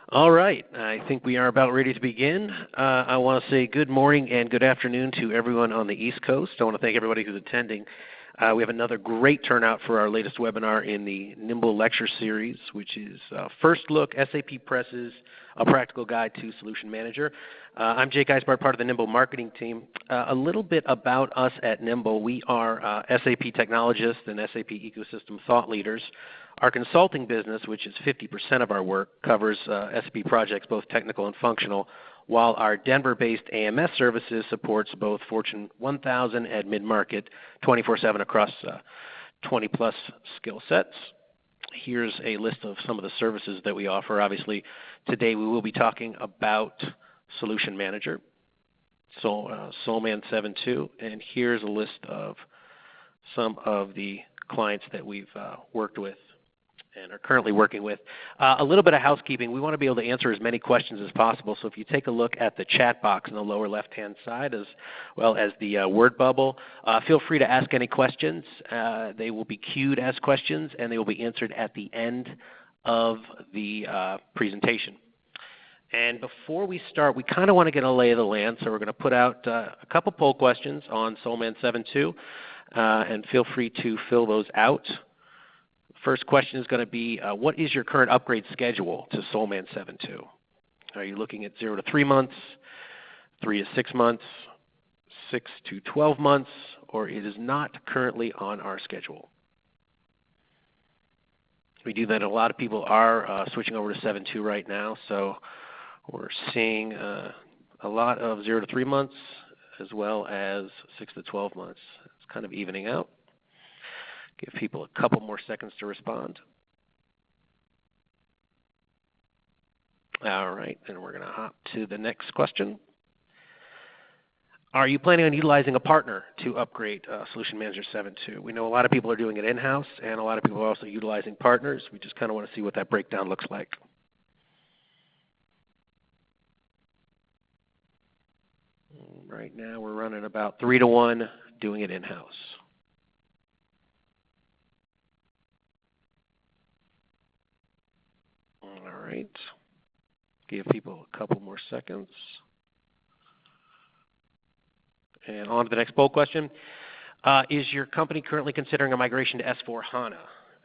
All right, I think we are about ready to begin. I want to say good morning and good afternoon to everyone on the East Coast. I want to thank everybody who's attending. We have another great turnout for our latest webinar in the NIMBL lecture series, which is First Look, SAP Press's A Practical Guide to Solution Manager. I'm Jake Eisbart, part of the NIMBL marketing team. A little bit about us at NIMBL. We are SAP technologists and SAP ecosystem thought leaders. Our consulting business, which is 50% of our work, covers SAP projects, both technical and functional, while our Denver-based AMS services supports both Fortune 1000 and mid-market 24/7 across 20-plus skill sets. Here's a list of some of the services that we offer. Obviously, today we will be talking about Solution Manager, Soulman 7.2, and here's a list of some of the clients that we've worked with and are currently working with. A little bit of housekeeping. We want to be able to answer as many questions as possible, so if you take a look at the chat box in the lower left-hand side as well as the word bubble, feel free to ask any questions. They will be queued as questions, and they will be answered at the end of the presentation. And before we start, we kind of want to get a lay of the land, so we're going to put out a couple poll questions on Soulman 7.2, and feel free to fill those out. First question is going to be, what is your current upgrade schedule to Soulman 7.2? Are you looking at 0 to 3 months, 3 to 6 months, 6 to 12 months, or it is not currently on our schedule? We do that. A lot of people are switching over to 7.2 right now, so we're seeing a lot of 0 to 3 months as well as 6 to 12 months. It's kind of evening out. Give people a couple more seconds to respond. All right, then we're going to hop to the next question. Are you planning on utilizing a partner to upgrade Solution Manager 7.2? We know a lot of people are doing it in-house, and a lot of people are also utilizing partners. We just kind of want to see what that breakdown looks like. Right now we're running about 3 to 1 doing it in-house. All right, give people a couple more seconds. And on to the next poll question. Is your company currently considering a migration to S/4HANA?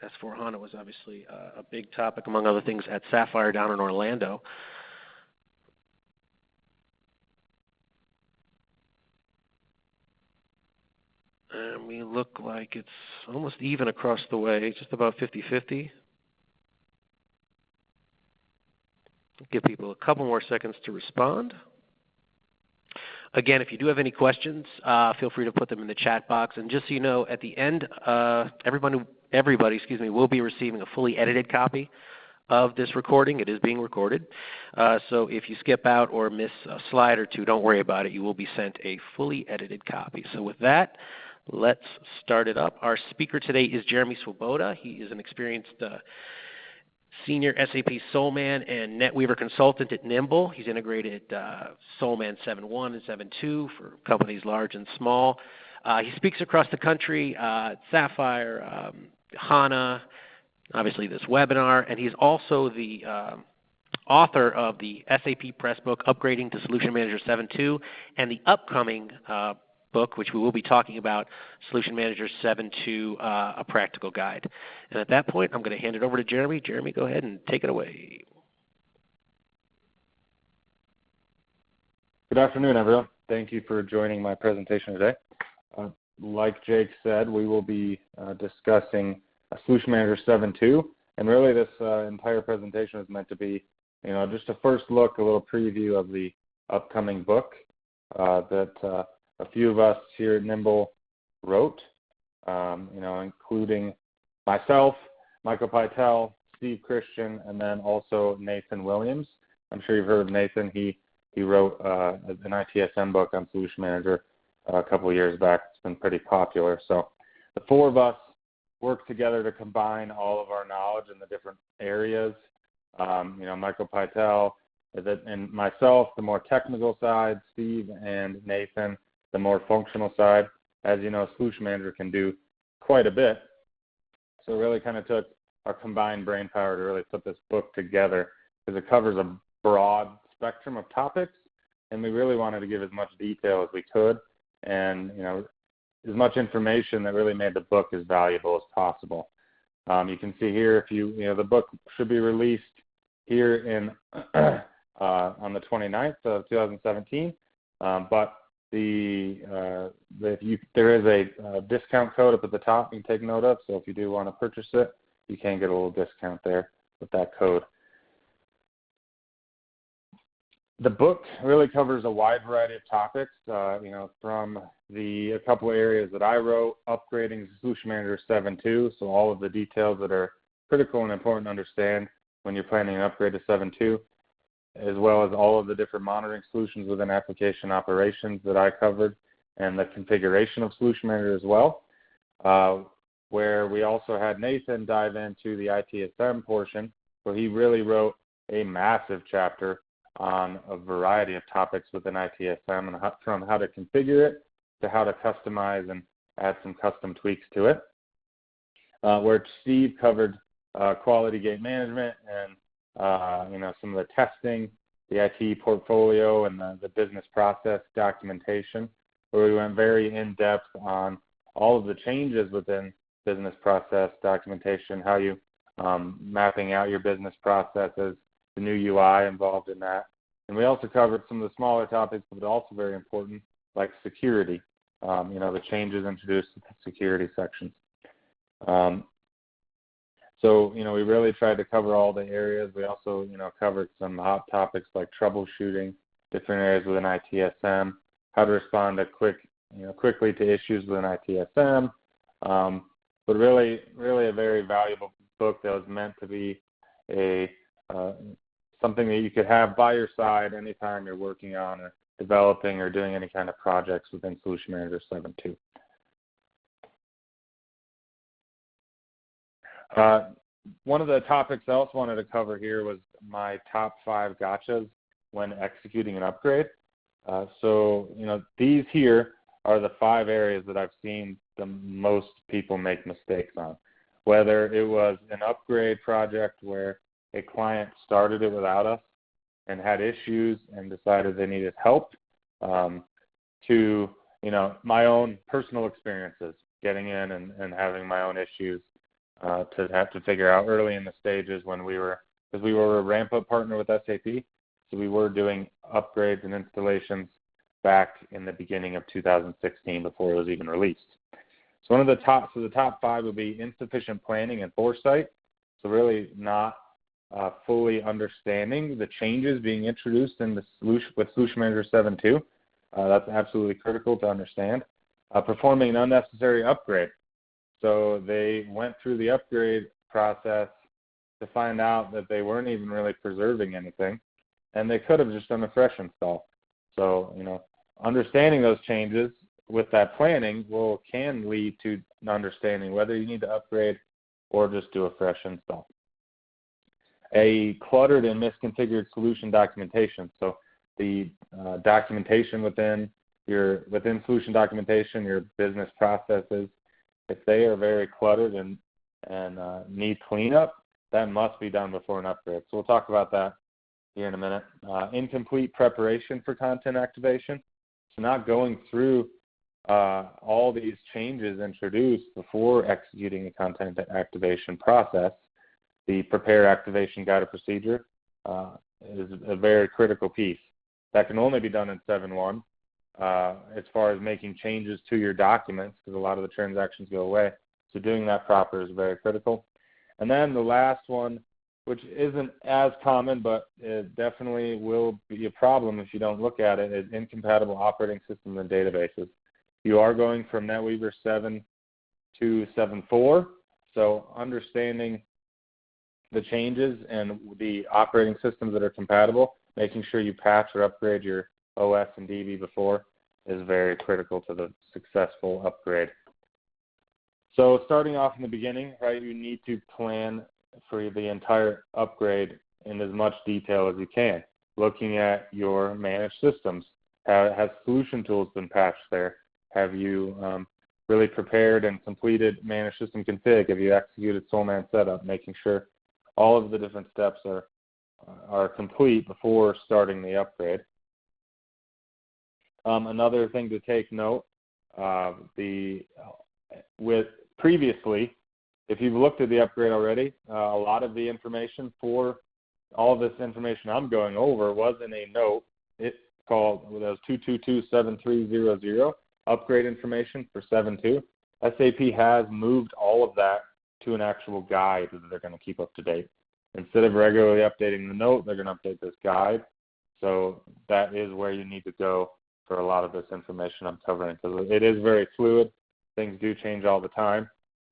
S/4HANA was obviously a big topic, among other things, at Sapphire down in Orlando. And we look like it's almost even across the way, just about 50-50. Give people a couple more seconds to respond. Again, if you do have any questions, feel free to put them in the chat box. And just so you know, at the end, everybody will be receiving a fully edited copy of this recording. It is being recorded. So if you skip out or miss a slide or two, don't worry about it. You will be sent a fully edited copy. So with that, let's start it up. Our speaker today is Jereme Swoboda. He is an experienced Senior SAP Soulman and NetWeaver consultant at NIMBL. He's integrated Soulman 7.1 and 7.2 for companies large and small. He speaks across the country, Sapphire, HANA, obviously this webinar, and he's also the author of the SAP Press book, Upgrading to Solution Manager 7.2, and the upcoming book, which we will be talking about, Solution Manager 7.2, A Practical Guide. And at that point, I'm going to hand it over to Jereme. Jereme, go ahead and take it away. Good afternoon, everyone. Thank you for joining my presentation today. Like Jake said, we will be discussing Solution Manager 7.2, and really this entire presentation is meant to be, just a first look, a little preview of the upcoming book that a few of us here at NIMBL wrote, including myself, Michael Pytel, Steve Christian, and then also Nathan Williams. I'm sure you've heard of Nathan. He wrote an ITSM book on Solution Manager a couple of years back. It's been pretty popular. So the four of us work together to combine all of our knowledge in the different areas. Michael Pytel and myself, the more technical side, Steve and Nathan, the more functional side. As you know, Solution Manager can do quite a bit. So it really kind of took our combined brain power to really put this book together because it covers a broad spectrum of topics, and we really wanted to give as much detail as we could, and as much information that really made the book as valuable as possible. You can see here, the book should be released here in on the 29th of 2017, but there is a discount code up at the top you can take note of, so if you do want to purchase it, you can get a little discount there with that code. The book really covers a wide variety of topics, from a couple of areas that I wrote, upgrading Solution Manager 7.2, so all of the details that are critical and important to understand when you're planning an upgrade to 7.2, as well as all of the different monitoring solutions within application operations that I covered, and the configuration of Solution Manager as well, where we also had Nathan dive into the ITSM portion, where he really wrote a massive chapter on a variety of topics within ITSM, and from how to configure it to how to customize and add some custom tweaks to it. Where Steve covered quality gate management and some of the testing, the IT portfolio, and the business process documentation, where we went very in-depth on all of the changes within business process documentation, how you mapping out your business processes, the new UI involved in that. And we also covered some of the smaller topics, but also very important, like security, the changes introduced to the security sections. So, we really tried to cover all the areas. We also, covered some hot topics like troubleshooting, different areas within ITSM, how to respond to quickly to issues within ITSM. But really a very valuable book that was meant to be something that you could have by your side anytime you're working on or developing or doing any kind of projects within Solution Manager 7.2. One of the topics I also wanted to cover here was my top 5 gotchas when executing an upgrade. So, these here are the 5 areas that I've seen the most people make mistakes on. Whether it was an upgrade project where a client started it without us and had issues and decided they needed help, to, my own personal experiences, getting in and having my own issues to have to figure out early in the stages because we were a ramp-up partner with SAP, so we were doing upgrades and installations back in the beginning of 2016 before it was even released. So the top 5 would be insufficient planning and foresight, so really not fully understanding the changes being introduced in with Solution Manager 7.2. That's absolutely critical to understand. Performing an unnecessary upgrade. So they went through the upgrade process to find out that they weren't even really preserving anything, and they could have just done a fresh install. So, understanding those changes with that planning can lead to understanding whether you need to upgrade or just do a fresh install. A cluttered and misconfigured solution documentation. So the documentation within solution documentation, your business processes, if they are very cluttered and need cleanup, that must be done before an upgrade. So we'll talk about that here in a minute. Incomplete preparation for content activation. So not going through all these changes introduced before executing the content activation process. The prepare activation guided procedure is a very critical piece. That can only be done in 7.1 as far as making changes to your documents, because a lot of the transactions go away. So doing that proper is very critical. And then the last one, which isn't as common, but it definitely will be a problem if you don't look at it, is incompatible operating systems and databases. You are going from NetWeaver 7 to 7.4, so understanding the changes and the operating systems that are compatible, making sure you patch or upgrade your OS and DB before is very critical to the successful upgrade. So starting off in the beginning, right, you need to plan for the entire upgrade in as much detail as you can. Looking at your managed systems, has solution tools been patched there? Have you really prepared and completed managed system config? Have you executed Soulman setup? Making sure all of the different steps are complete before starting the upgrade. Another thing to take note, with previously, if you've looked at the upgrade already, a lot of the information for all this information I'm going over was in a note. It's called, well, that was 2227300, upgrade information for 7.2. SAP has moved all of that to an actual guide that they're going to keep up to date. Instead of regularly updating the note, they're going to update this guide. So that is where you need to go for a lot of this information I'm covering, because it is very fluid. Things do change all the time.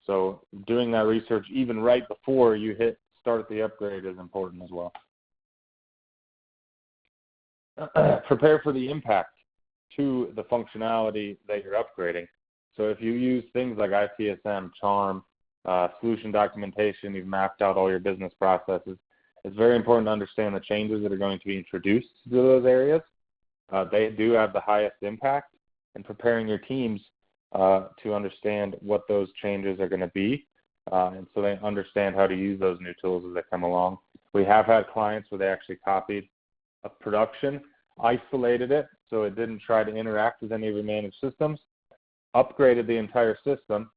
So doing that research even right before you hit start the upgrade is important as well. Prepare for the impact to the functionality that you're upgrading. So if you use things like ITSM, Charm, solution documentation, you've mapped out all your business processes, it's very important to understand the changes that are going to be introduced to those areas. They do have the highest impact, and preparing your teams to understand what those changes are going to be, and so they understand how to use those new tools as they come along. We have had clients where they actually copied a production, isolated it so it didn't try to interact with any of your managed systems, upgraded the entire system,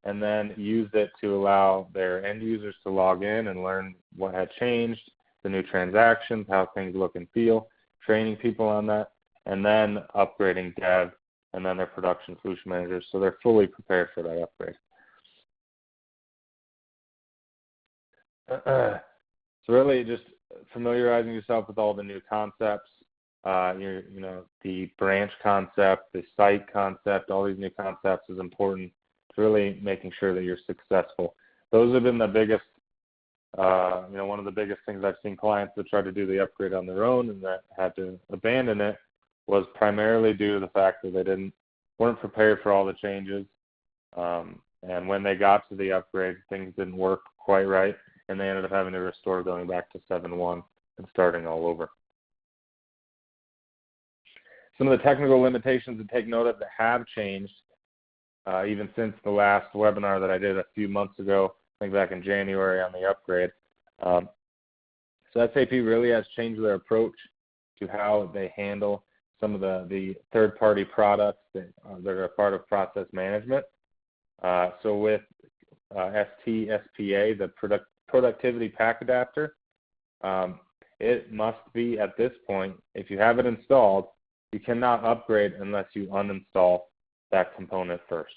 and then used it to allow their end users to log in and learn what had changed, the new transactions, how things look and feel, training people on that, and then upgrading dev and then their production solution managers, so they're fully prepared for that upgrade. So really just familiarizing yourself with all the new concepts, the branch concept, the site concept, all these new concepts is important to really making sure that you're successful. Those have been the biggest, one of the biggest things I've seen clients that try to do the upgrade on their own and that had to abandon it was primarily due to the fact that they weren't prepared for all the changes. And when they got to the upgrade, things didn't work quite right, and they ended up having to restore going back to 7.1 and starting all over. Some of the technical limitations to take note of that have changed even since the last webinar that I did a few months ago, I think back in January on the upgrade. So SAP really has changed their approach to how they handle some of the third-party products that are a part of process management. So with SAP the Productivity Pack Adapter, it must be at this point, if you have it installed, you cannot upgrade unless you uninstall that component first.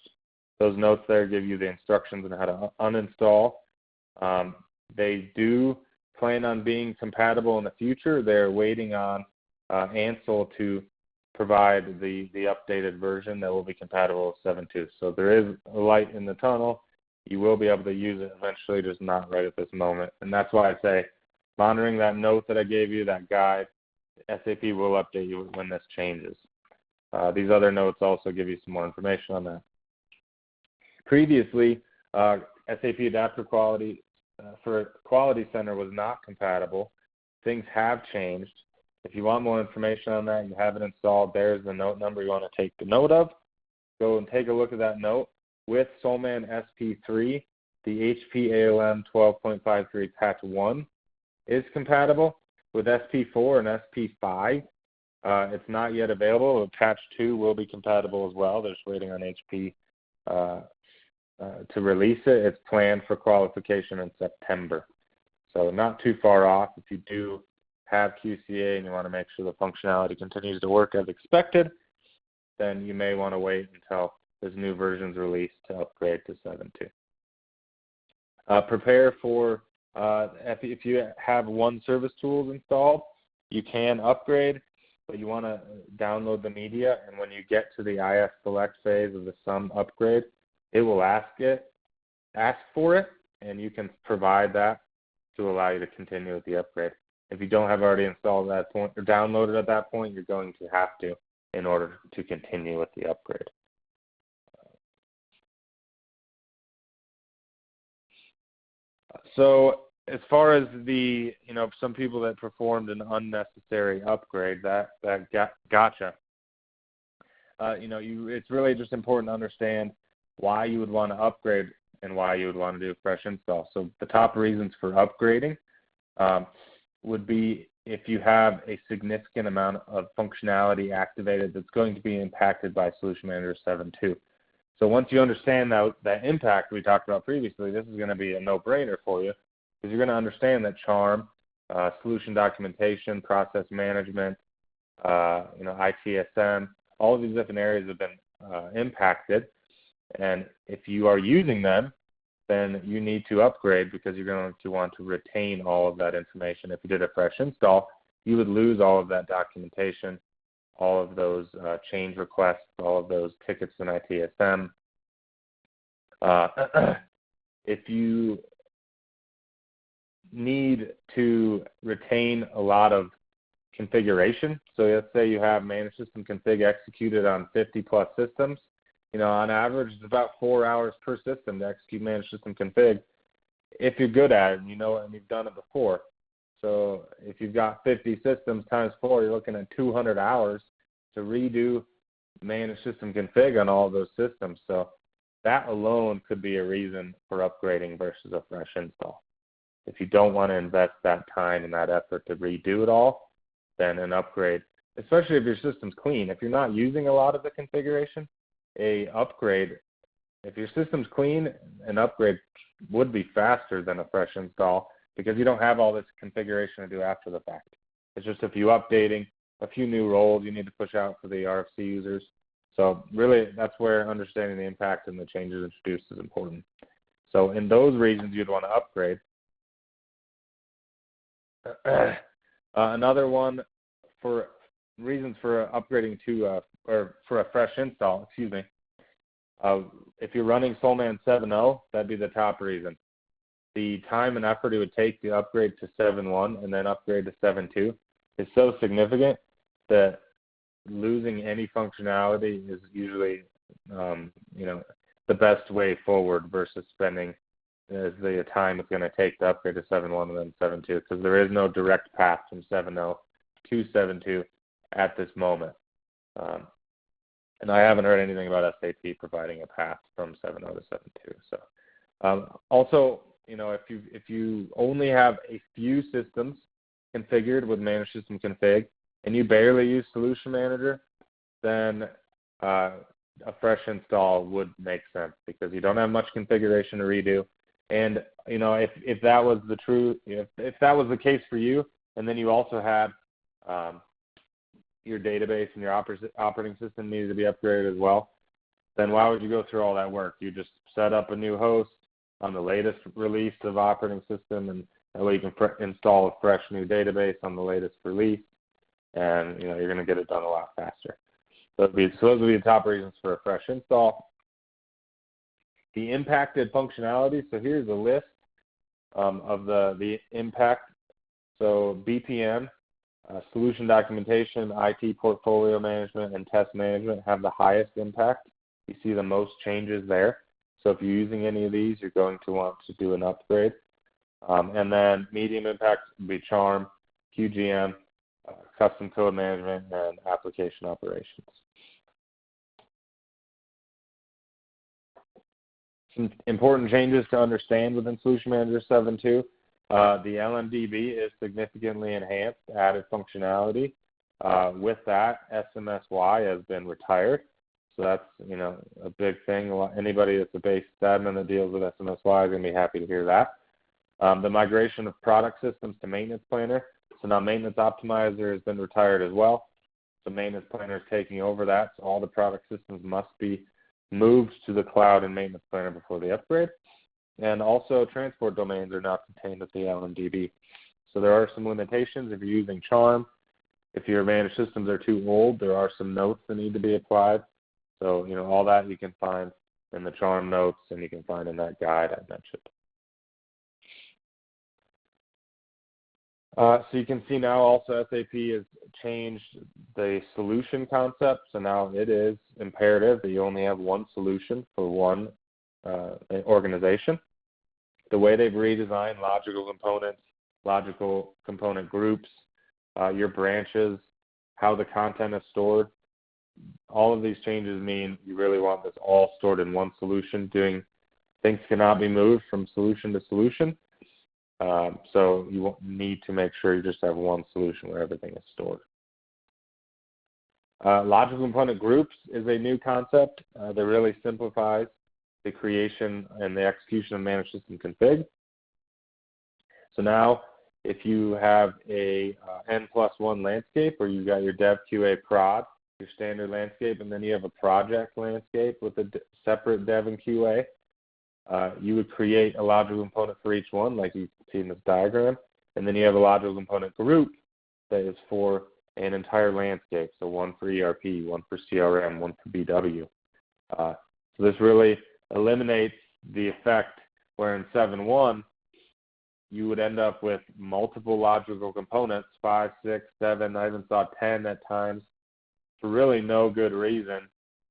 Those notes there give you the instructions on how to uninstall. They do plan on being compatible in the future. They're waiting on Ansel to provide the updated version that will be compatible with 7.2. So there is a light in the tunnel. You will be able to use it eventually, just not right at this moment. And that's why I say monitoring that note that I gave you, that guide, SAP will update you when this changes. These other notes also give you some more information on that. Previously, SAP Adapter Quality for Quality Center was not compatible. Things have changed. If you want more information on that, you have it installed. There's the note number you want to take the note of. Go and take a look at that note. With Solman SP3, the HP ALM 12.53 patch 1 is compatible. With SP4 and SP5, it's not yet available. Patch 2 will be compatible as well. They're just waiting on HP to release it. It's planned for qualification in September. So not too far off. If you do have QCA and you want to make sure the functionality continues to work as expected, then you may want to wait until this new version is released to upgrade to 7.2. Prepare for, if you have one service tools installed, you can upgrade, but you want to download the media, and when you get to the IS select phase of the SUM upgrade, it will ask for it, and you can provide that to allow you to continue with the upgrade. If you don't have already installed at that point or downloaded at that point, you're going to have to in order to continue with the upgrade. So as far as the, some people that performed an unnecessary upgrade, that gotcha. It's really just important to understand why you would want to upgrade and why you would want to do a fresh install. So the top reasons for upgrading would be if you have a significant amount of functionality activated that's going to be impacted by Solution Manager 7.2. So once you understand that impact we talked about previously, this is going to be a no-brainer for you, because you're going to understand that charm, solution documentation, process management, ITSM, all of these different areas have been impacted. And if you are using them, then you need to upgrade, because you're going to want to retain all of that information. If you did a fresh install, you would lose all of that documentation, all of those change requests, all of those tickets in ITSM. If you need to retain a lot of configuration, so let's say you have managed system config executed on 50+ systems, on average, it's about 4 hours per system to execute managed system config if you're good at it and you know it and you've done it before. So if you've got 50 systems times 4, you're looking at 200 hours to redo managed system config on all of those systems. So that alone could be a reason for upgrading versus a fresh install. If you don't want to invest that time and that effort to redo it all, then an upgrade, especially if your system's clean. If you're not using a lot of the configuration, a upgrade, if your system's clean, an upgrade would be faster than a fresh install, because you don't have all this configuration to do after the fact. It's just a few updating, a few new roles you need to push out for the RFC users. So really, that's where understanding the impact and the changes introduced is important. So in those reasons, you'd want to upgrade. Another one for reasons for upgrading to or for a fresh install, if you're running Soulman 7.0, that'd be the top reason. The time and effort it would take to upgrade to 7.1 and then upgrade to 7.2 is so significant that losing any functionality is usually the best way forward versus spending the time it's going to take to upgrade to 7.1 and then 7.2, because there is no direct path from 7.0 to 7.2 at this moment. And I haven't heard anything about SAP providing a path from 7.0 to 7.2. So also, if you only have a few systems configured with managed system config and you barely use Solution Manager, then a fresh install would make sense, because you don't have much configuration to redo. And if that was if that was the case for you, and then you also had your database and your operating system needed to be upgraded as well, then why would you go through all that work? You just set up a new host on the latest release of operating system, and that way you can install a fresh new database on the latest release, and you're going to get it done a lot faster. So those would be the top reasons for a fresh install. The impacted functionality. So here's a list of the impact. So BPM, solution documentation, IT portfolio management, and test management have the highest impact. You see the most changes there. So if you're using any of these, you're going to want to do an upgrade. And then medium impact would be Charm, QGM, custom code management, and application operations. Some important changes to understand within Solution Manager 7.2. The LMDB is significantly enhanced, added functionality. With that, SMSY has been retired. So that's, a big thing. Anybody that's a base admin that deals with SMSY is going to be happy to hear that. The migration of product systems to Maintenance Planner. So now Maintenance Optimizer has been retired as well. So Maintenance Planner is taking over that. So all the product systems must be moved to the cloud and Maintenance Planner before they upgrade. And also transport domains are now contained at the LMDB. So there are some limitations if you're using Charm. If your managed systems are too old, there are some notes that need to be applied. So, all that you can find in the Charm notes, and you can find in that guide I mentioned. So you can see now also SAP has changed the solution concept. So now it is imperative that you only have one solution for one organization. The way they've redesigned logical components, logical component groups, your branches, how the content is stored, all of these changes mean you really want this all stored in one solution. Things cannot be moved from solution to solution. So you won't need to make sure you just have one solution where everything is stored. Logical component groups is a new concept that really simplifies the creation and the execution of managed system config. So now, if you have a N+1 landscape, or you've got your dev, QA, prod, your standard landscape, and then you have a project landscape with a separate dev and QA, you would create a logical component for each one, like you see in this diagram, and then you have a logical component group that is for an entire landscape, so one for ERP, one for CRM, one for BW. So this really eliminates the effect where in 7.1 you would end up with multiple logical components, 5, 6, 7, I even saw 10 at times, for really no good reason,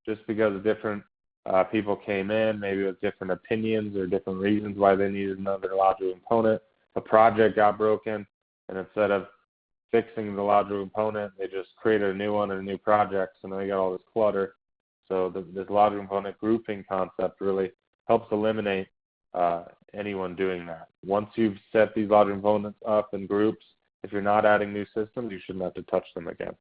just because different people came in, maybe with different opinions or different reasons why they needed another logical component. A project got broken, and instead of fixing the logical component, they just created a new one and a new project, so now you got all this clutter. So this logical component grouping concept really helps eliminate anyone doing that. Once you've set these logical components up in groups, if you're not adding new systems, you shouldn't have to touch them again.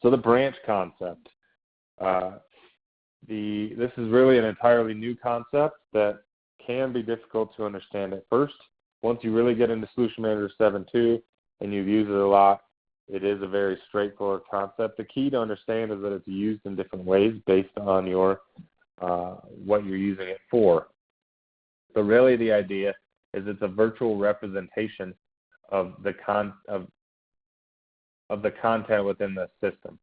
So the branch concept. This is really an entirely new concept that can be difficult to understand at first. Once you really get into Solution Manager 7.2 and you've used it a lot, it is a very straightforward concept. The key to understand is that it's used in different ways based on your what you're using it for. But really the idea is it's a virtual representation of the content within the system.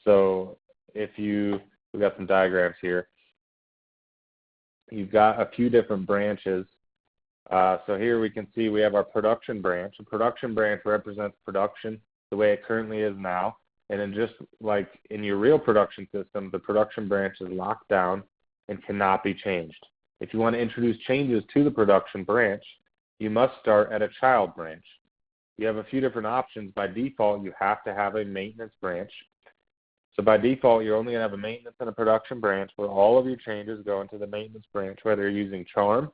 So if we've got some diagrams here. You've got a few different branches. So here we can see we have our production branch. A production branch represents production the way it currently is now. And then just like in your real production system, the production branch is locked down and cannot be changed. If you want to introduce changes to the production branch, you must start at a child branch. You have a few different options. By default, you have to have a maintenance branch. So by default, you're only going to have a maintenance and a production branch where all of your changes go into the maintenance branch, whether you're using Charm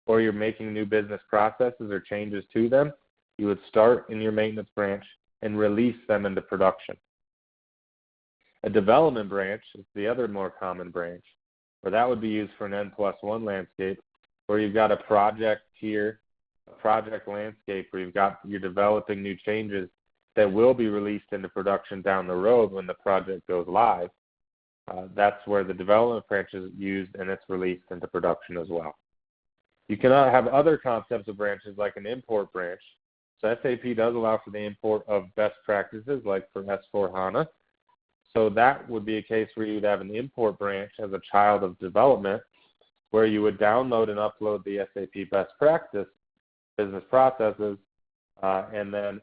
or you're making new business processes or changes to them. You would start in your maintenance branch and release them into production. A development branch is the other more common branch, where that would be used for an N+1 landscape, where you've got a project here, a project landscape where you're developing new changes that will be released into production down the road when the project goes live. That's where the development branch is used, and it's released into production as well. You cannot have other concepts of branches like an import branch. So SAP does allow for the import of best practices like for S4HANA. So that would be a case where you would have an import branch as a child of development, where you would download and upload the SAP best practice business processes and then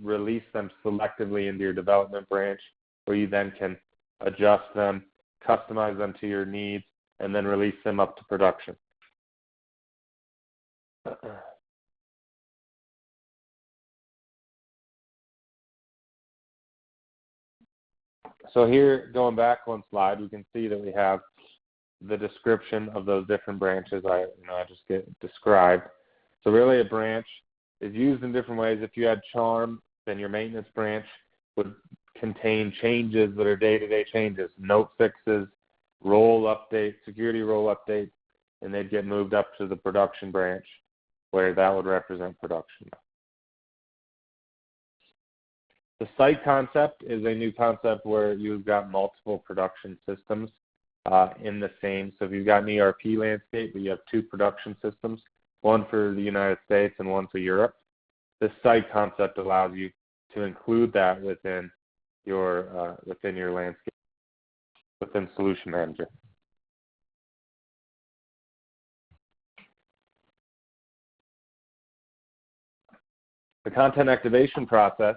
release them selectively into your development branch, where you then can adjust them, customize them to your needs, and then release them up to production. So here, going back one slide, we can see that we have the description of those different branches I just described. So really a branch is used in different ways. If you had Charm, then your maintenance branch would contain changes that are day-to-day changes, note fixes, role updates, security role updates, and they'd get moved up to the production branch, where that would represent production. The site concept is a new concept where you've got multiple production systems in the same. So if you've got an ERP landscape, but you have two production systems, one for the United States and one for Europe, this site concept allows you to include that within your landscape, within Solution Manager. The content activation process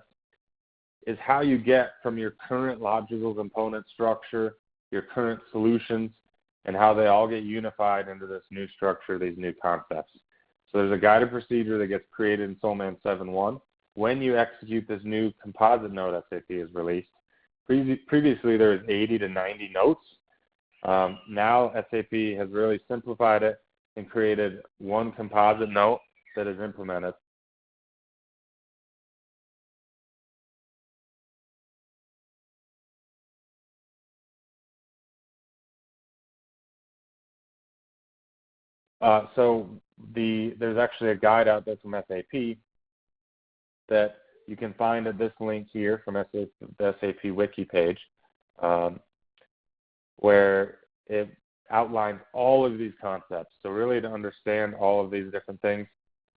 is how you get from your current logical component structure, your current solutions, and how they all get unified into this new structure, these new concepts. So there's a guided procedure that gets created in Solman 7.1 when you execute this new composite node SAP is released. Previously, there was 80 to 90 notes. Now SAP has really simplified it and created one composite note that is implemented. So there's actually a guide out there from SAP that you can find at this link here from the SAP Wiki page, where it outlines all of these concepts. So really, to understand all of these different things,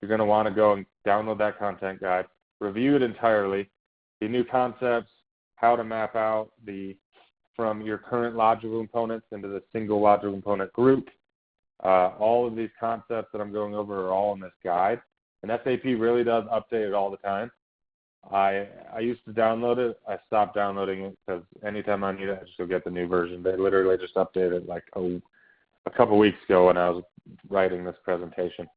you're going to want to go and download that content guide, review it entirely, the new concepts, how to map out from your current logical components into the single logical component group. All of these concepts that I'm going over are all in this guide, and SAP really does update it all the time. I used to download it. I stopped downloading it because anytime I need it, I just go get the new version. They literally just updated it like a couple weeks ago when I was writing this presentation.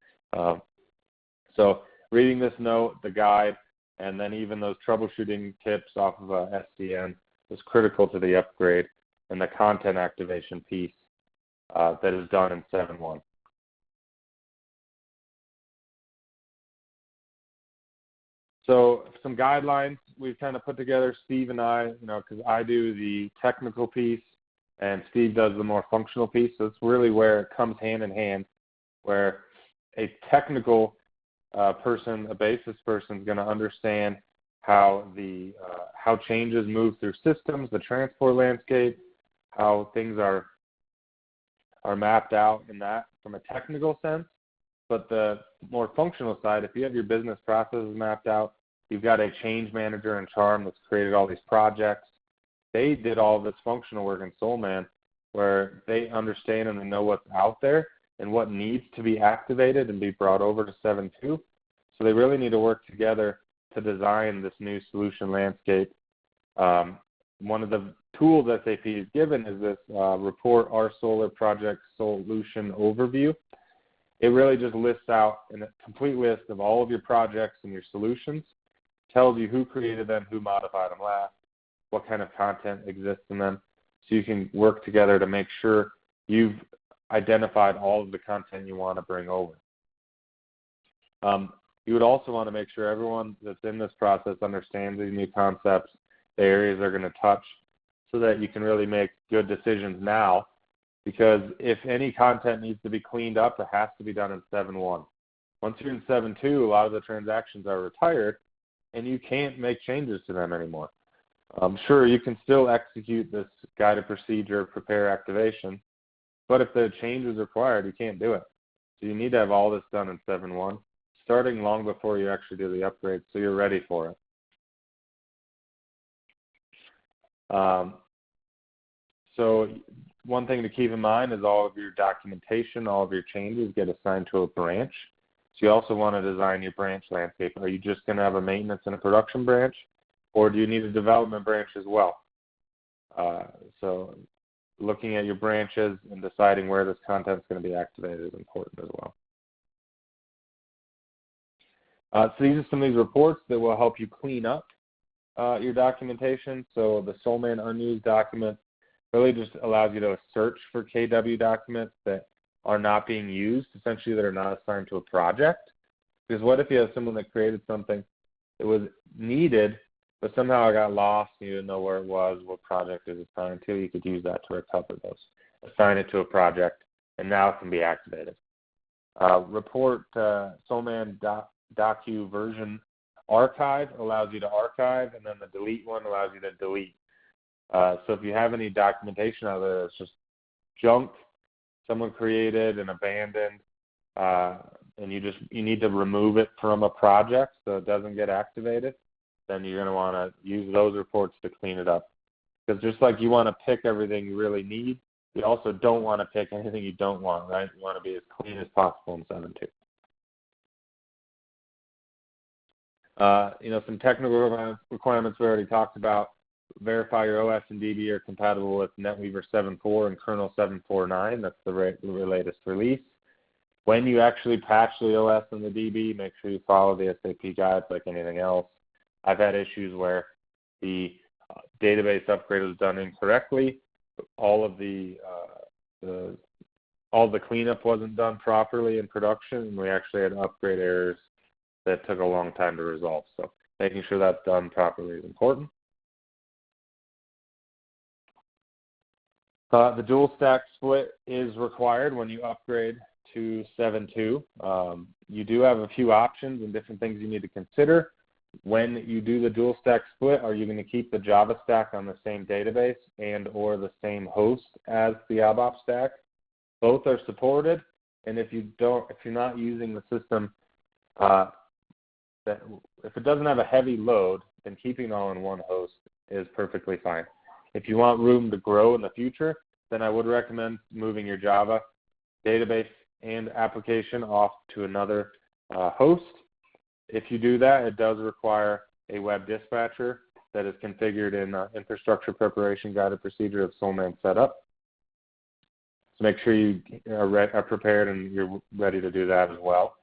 So reading this note, the guide, and then even those troubleshooting tips off of SDN is critical to the upgrade and the content activation piece that is done in 7.1. So some guidelines we've kind of put together, Steve and I, because I do the technical piece and Steve does the more functional piece. So it's really where it comes hand in hand, where a technical person, a basis person, is going to understand how changes move through systems, the transport landscape, how things are mapped out in that from a technical sense. But the more functional side, if you have your business processes mapped out, you've got a change manager in Charm that's created all these projects. They did all this functional work in Soulman, where they understand and they know what's out there and what needs to be activated and be brought over to 7.2. So they really need to work together to design this new solution landscape. One of the tools SAP has given is this report, Our Solar Project Solution Overview. It really just lists out a complete list of all of your projects and your solutions, tells you who created them, who modified them last, what kind of content exists in them, so you can work together to make sure you've identified all of the content you want to bring over. You would also want to make sure everyone that's in this process understands these new concepts, the areas they're going to touch, so that you can really make good decisions now. Because if any content needs to be cleaned up, it has to be done in 7.1. Once you're in 7.2, a lot of the transactions are retired, and you can't make changes to them anymore. Sure, you can still execute this guided procedure, prepare activation, but if the change is required, you can't do it. So you need to have all this done in 7.1, starting long before you actually do the upgrade, so you're ready for it. So one thing to keep in mind is all of your documentation, all of your changes get assigned to a branch. So you also want to design your branch landscape. Are you just going to have a maintenance and a production branch, or do you need a development branch as well? So looking at your branches and deciding where this content is going to be activated is important as well. So these are some of these reports that will help you clean up your documentation. So the Soulman unused document really just allows you to search for KW documents that are not being used, essentially that are not assigned to a project. Because what if you have someone that created something that was needed, but somehow it got lost and you didn't know where it was, what project it was assigned to? You could use that to recover those. Assign it to a project, and now it can be activated. Report Soulman docu version archive allows you to archive, and then the delete one allows you to delete. So if you have any documentation out there that's just junk, someone created and abandoned, and you need to remove it from a project so it doesn't get activated, then you're going to want to use those reports to clean it up. Because just like you want to pick everything you really need, you also don't want to pick anything you don't want, right? You want to be as clean as possible in 7.2. Some technical requirements we already talked about. Verify your OS and DB are compatible with NetWeaver 7.4 and kernel 7.4.9. That's the latest release. When you actually patch the OS and the DB, make sure you follow the SAP guides like anything else. I've had issues where the database upgrade was done incorrectly. All of the all the cleanup wasn't done properly in production, and we actually had upgrade errors that took a long time to resolve. So making sure that's done properly is important. The dual stack split is required when you upgrade to 7.2. You do have a few options and different things you need to consider. When you do the dual stack split, are you going to keep the Java stack on the same database and or the same host as the ABAP stack? Both are supported, and if you're not using the system, if it doesn't have a heavy load, then keeping it all in one host is perfectly fine. If you want room to grow in the future, then I would recommend moving your Java database and application off to another host. If you do that, it does require a web dispatcher that is configured in Infrastructure Preparation Guided Procedure of Soulman Setup. So make sure you are prepared and you're ready to do that as well.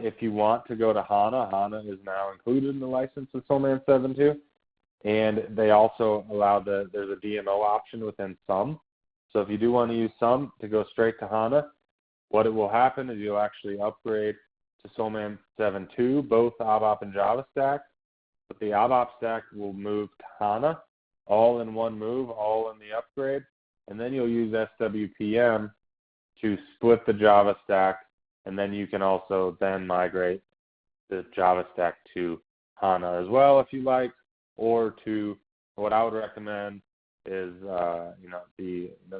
If you want to go to HANA, HANA is now included in the license of Soulman 7.2, and they also allow there's a DMO option within SUM. So if you do want to use SUM to go straight to HANA, what it will happen is you'll actually upgrade to Soulman 7.2, both ABAP and Java stack, but the ABAP stack will move to HANA, all in one move, all in the upgrade, and then you'll use SWPM to split the Java stack, and then you can also then migrate the Java stack to HANA as well if you like, or to what I would recommend is the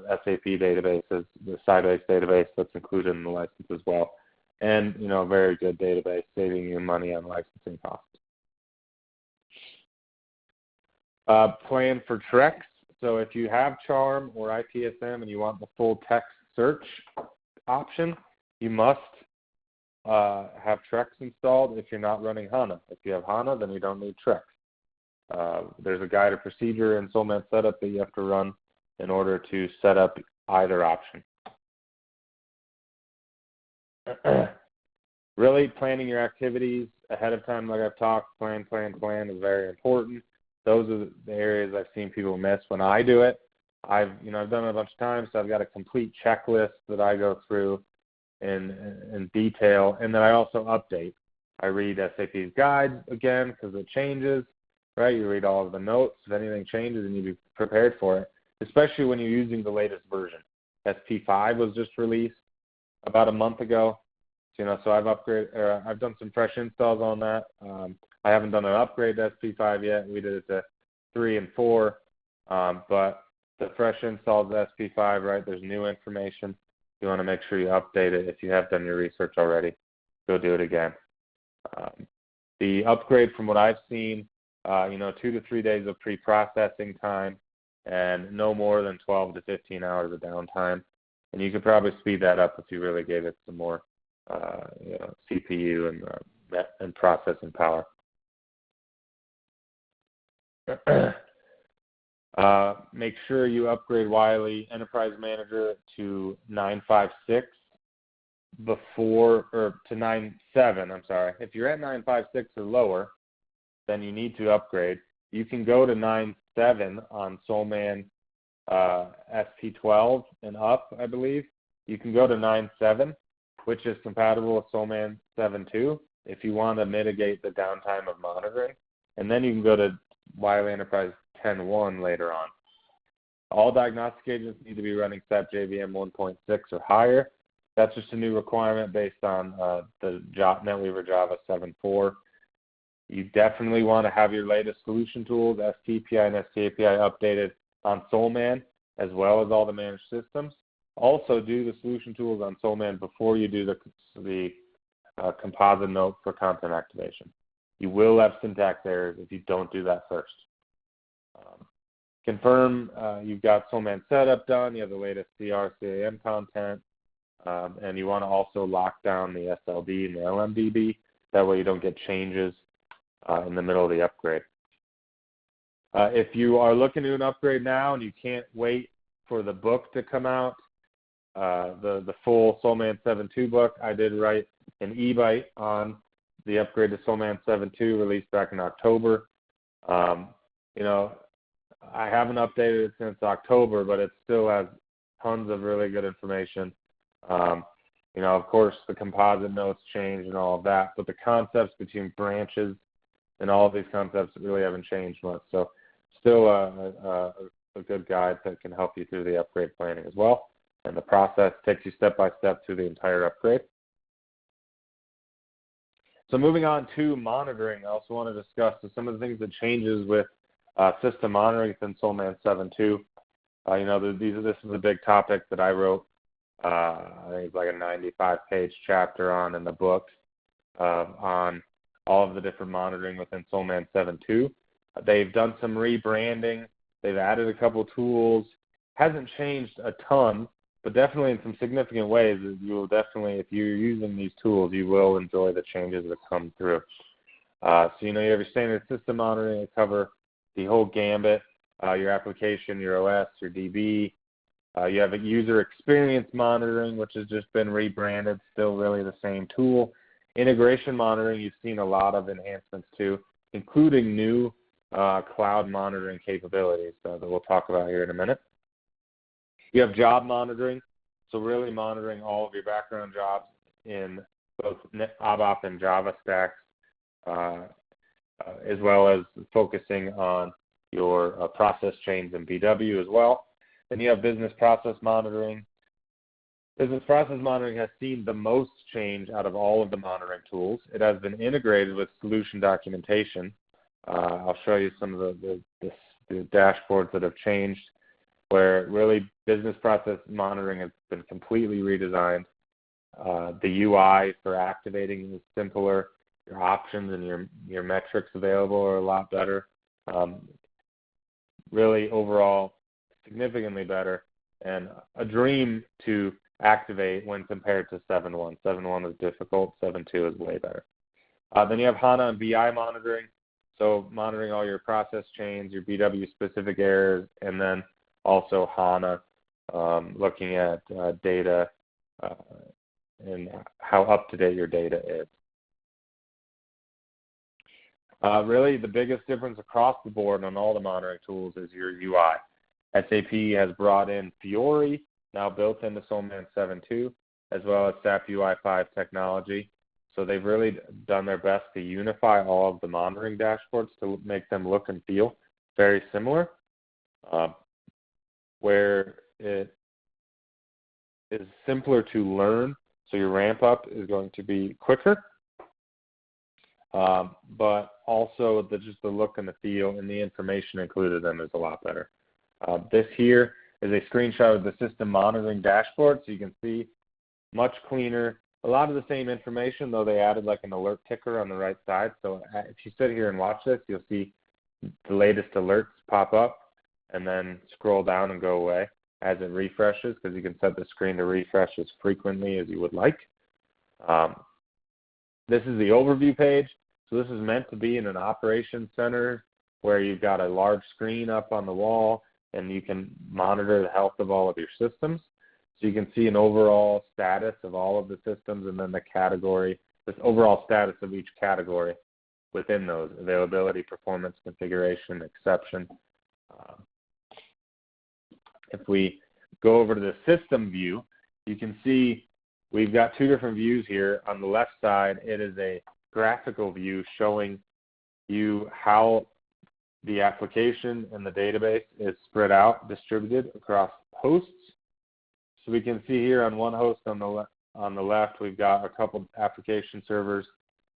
SAP database, is the Sybase database that's included in the license as well. And, a very good database, saving you money on licensing costs. Plan for Trex. So if you have Charm or ITSM and you want the full text search option, you must have Trex installed if you're not running HANA. If you have HANA, then you don't need Trex. There's a guided procedure in Soulman Setup that you have to run in order to set up either option. Really planning your activities ahead of time, like I've talked, plan is very important. Those are the areas I've seen people miss when I do it. I've done it a bunch of times, so I've got a complete checklist that I go through in detail, and then I also update. I read SAP's guides again because it changes, right? You read all of the notes. If anything changes, and you be prepared for it, especially when you're using the latest version. SP5 was just released about a month ago. So I've done some fresh installs on that. I haven't done an upgrade to SP5 yet. We did it to 3 and 4, but the fresh installs to SP5, right? There's new information. You want to make sure you update it. If you have done your research already, go do it again. The upgrade, from what I've seen, 2 to 3 days of pre-processing time, and no more than 12 to 15 hours of downtime. And you could probably speed that up if you really gave it some more CPU and processing power. Make sure you upgrade Wiley Enterprise Manager to 9.5.6 to 9.7. I'm sorry. If you're at 9.5.6 or lower, then you need to upgrade. You can go to 9.7 on Soulman SP12 and up, I believe. You can go to 9.7, which is compatible with Soulman 7.2 if you want to mitigate the downtime of monitoring. And then you can go to Wiley Enterprise 10.1 later on. All diagnostic agents need to be running SAP JVM 1.6 or higher. That's just a new requirement based on the NetWeaver Java 7.4. You definitely want to have your latest solution tools, STPI and STAPI, updated on Soulman, as well as all the managed systems. Also, do the solution tools on Soulman before you do the composite note for content activation. You will have syntax errors if you don't do that first. Confirm you've got Soulman setup done, you have the latest CR, CAM content, and you want to also lock down the SLD and the LMDB. That way you don't get changes in the middle of the upgrade. If you are looking to do an upgrade now and you can't wait for the book to come out, the full Soulman 7.2 book, I did write an e-byte on the upgrade to Soulman 7.2 released back in October. I haven't updated it since October, but it still has tons of really good information Of course, the composite notes change and all of that, but the concepts between branches and all of these concepts really haven't changed much. So still a good guide that can help you through the upgrade planning as well. And the process takes you step by step through the entire upgrade. So moving on to monitoring, I also want to discuss some of the things that changes with system monitoring within Soulman 7.2. This is a big topic that I wrote. I think it's like a 95-page chapter on in the book on all of the different monitoring within Soulman 7.2. They've done some rebranding. They've added a couple tools. Hasn't changed a ton, but definitely in some significant ways. You will definitely, if you're using these tools, you will enjoy the changes that come through. So you have your standard system monitoring that cover the whole gambit, your application, your OS, your DB. You have a user experience monitoring, which has just been rebranded, still really the same tool. Integration monitoring, you've seen a lot of enhancements to, including new cloud monitoring capabilities that we'll talk about here in a minute. You have job monitoring, so really monitoring all of your background jobs in both ABAP and Java stacks, as well as focusing on your process chains and BW as well. Then you have business process monitoring. Business process monitoring has seen the most change out of all of the monitoring tools. It has been integrated with solution documentation. I'll show you some of the dashboards that have changed, where really business process monitoring has been completely redesigned. The UI for activating is simpler. Your options and your metrics available are a lot better. Really, overall, significantly better, and a dream to activate when compared to 7.1. 7.1 is difficult. 7.2 is way better. Then you have HANA and BI monitoring, so monitoring all your process chains, your BW-specific errors, and then also HANA, looking at data and how up-to-date your data is. Really, the biggest difference across the board on all the monitoring tools is your UI. SAP has brought in Fiori, now built into Soulman 7.2, as well as SAP UI5 technology. So they've really done their best to unify all of the monitoring dashboards to make them look and feel very similar, where it is simpler to learn, so your ramp-up is going to be quicker. But also just the look and the feel and the information included in them is a lot better. This here is a screenshot of the system monitoring dashboard, so you can see much cleaner. A lot of the same information, though they added like an alert ticker on the right side. So if you sit here and watch this, you'll see the latest alerts pop up and then scroll down and go away as it refreshes, because you can set the screen to refresh as frequently as you would like. This is the overview page. So this is meant to be in an operations center where you've got a large screen up on the wall and you can monitor the health of all of your systems. So you can see an overall status of all of the systems and then the category, this overall status of each category within those: availability, performance, configuration, exception. If we go over to the system view, you can see we've got two different views here. On the left side, it is a graphical view showing you how the application and the database is spread out, distributed across hosts. So we can see here on one host on the left, we've got a couple application servers,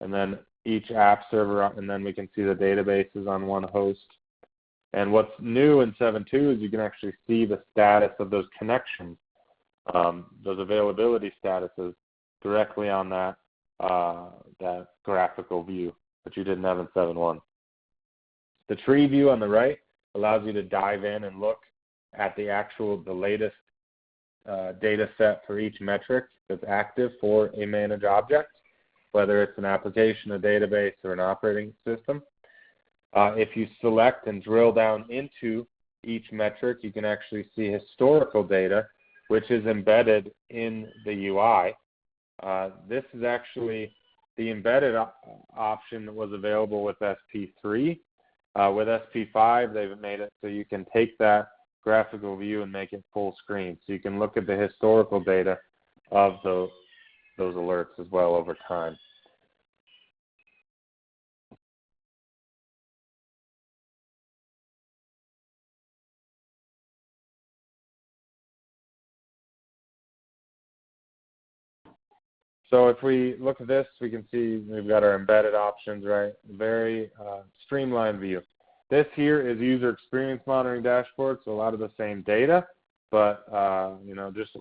and then each app server, and then we can see the databases on one host. And what's new in 7.2 is you can actually see the status of those connections, those availability statuses directly on that graphical view, which you didn't have in 7.1. The tree view on the right allows you to dive in and look at the latest data set for each metric that's active for a managed object, whether it's an application, a database, or an operating system. If you select and drill down into each metric, you can actually see historical data, which is embedded in the UI. This is actually the embedded option that was available with SP3. With SP5, they've made it so you can take that graphical view and make it full screen. So you can look at the historical data of those alerts as well over time. So if we look at this, we can see we've got our embedded options, right? Very streamlined view. This here is user experience monitoring dashboard, so a lot of the same data, but just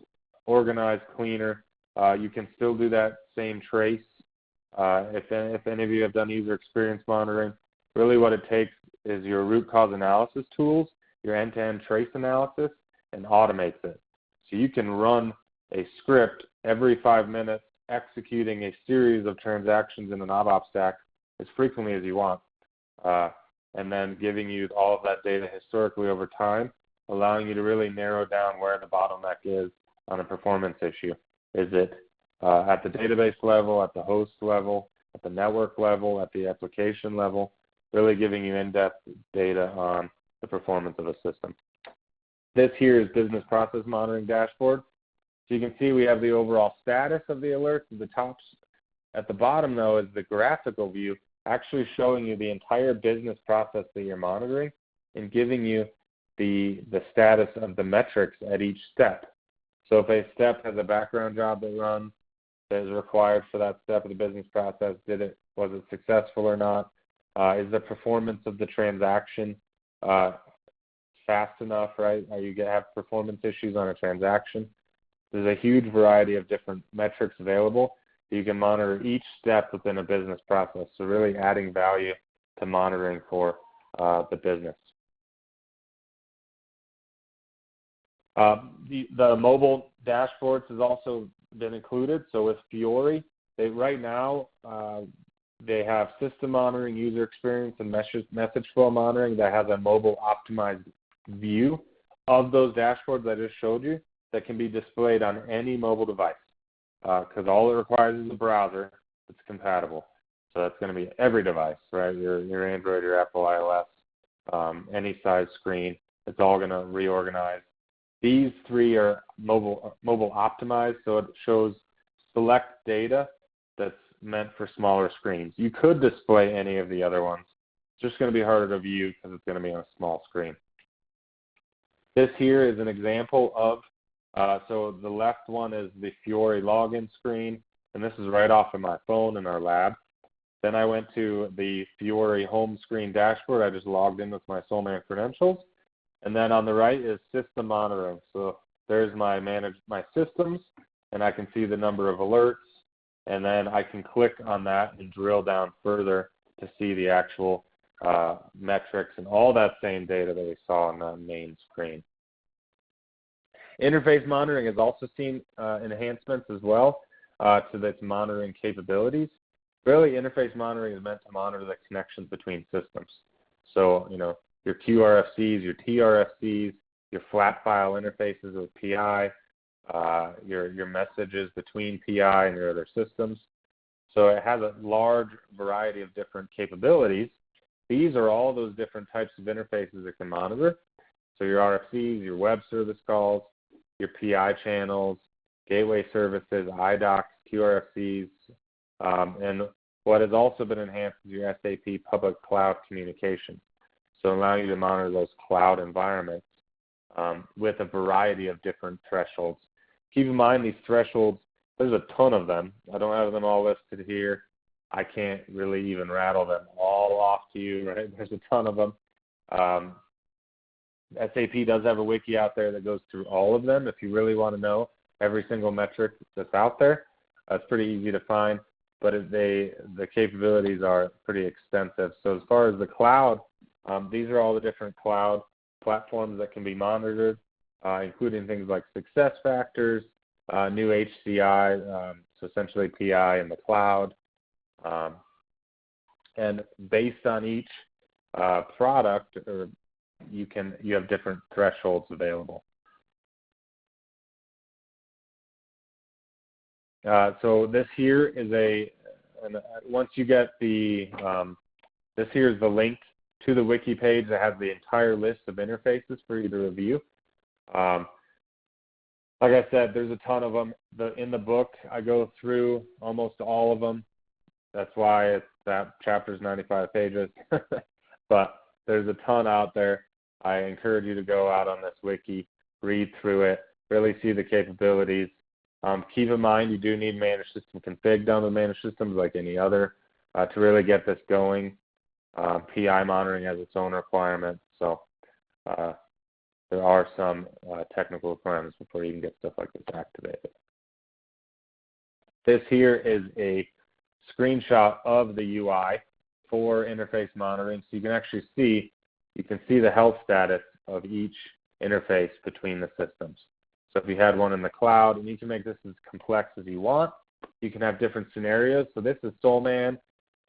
organized, cleaner. You can still do that same trace. If any of you have done user experience monitoring, really what it takes is your root cause analysis tools, your end-to-end trace analysis, and automates it. So you can run a script every 5 minutes, executing a series of transactions in an ABAP stack as frequently as you want, and then giving you all of that data historically over time, allowing you to really narrow down where the bottleneck is on a performance issue. Is it at the database level, at the host level, at the network level, at the application level, really giving you in-depth data on the performance of a system. This here is business process monitoring dashboard. So you can see we have the overall status of the alerts at the top. At the bottom, though, is the graphical view, actually showing you the entire business process that you're monitoring and giving you the status of the metrics at each step. So if a step has a background job that runs that is required for that step of the business process, was it successful or not? Is the performance of the transaction fast enough, right? Have performance issues on a transaction? There's a huge variety of different metrics available. You can monitor each step within a business process, so really adding value to monitoring for the business. The mobile dashboards has also been included. So with Fiori, right now they have system monitoring, user experience, and message flow monitoring that has a mobile optimized view of those dashboards I just showed you that can be displayed on any mobile device, because all it requires is a browser that's compatible. So that's going to be every device, right? Your Android, your Apple iOS, any size screen. It's all going to reorganize. These three are mobile optimized, so it shows select data that's meant for smaller screens. You could display any of the other ones. It's just going to be harder to view because it's going to be on a small screen. This here is an example of so the left one is the Fiori login screen, and this is right off of my phone in our lab. Then I went to the Fiori home screen dashboard. I just logged in with my Soulman credentials. And then on the right is system monitoring. So there's my systems, and I can see the number of alerts, and then I can click on that and drill down further to see the actual metrics and all that same data that we saw on the main screen. Interface monitoring has also seen enhancements as well to its monitoring capabilities. Really, interface monitoring is meant to monitor the connections between systems. So, your QRFCs, your TRFCs, your flat file interfaces with PI, your messages between PI and your other systems. So it has a large variety of different capabilities. These are all those different types of interfaces it can monitor. So your RFCs, your web service calls, your PI channels, gateway services, IDOCs, QRFCs, and what has also been enhanced is your SAP public cloud communication. So allowing you to monitor those cloud environments with a variety of different thresholds. Keep in mind these thresholds, there's a ton of them. I don't have them all listed here. I can't really even rattle them all off to you, right? There's a ton of them. SAP does have a wiki out there that goes through all of them if you really want to know every single metric that's out there. It's pretty easy to find, but the capabilities are pretty extensive. So as far as the cloud, these are all the different cloud platforms that can be monitored, including things like success factors, new HCI, so essentially PI in the cloud. And based on each product, you have different thresholds available. So this here is once you get this here is the link to the wiki page that has the entire list of interfaces for you to review. like I said, there's a ton of them. In the book, I go through almost all of them. That's why that chapter's 95 pages. But there's a ton out there. I encourage you to go out on this wiki, read through it, really see the capabilities. Keep in mind, you do need managed system config done with managed systems like any other to really get this going. PI monitoring has its own requirements. So there are some technical requirements before you can get stuff like this activated. This here is a screenshot of the UI for interface monitoring. So you can actually see, the health status of each interface between the systems. So if you had one in the cloud, and you can make this as complex as you want, you can have different scenarios. So this is Soulman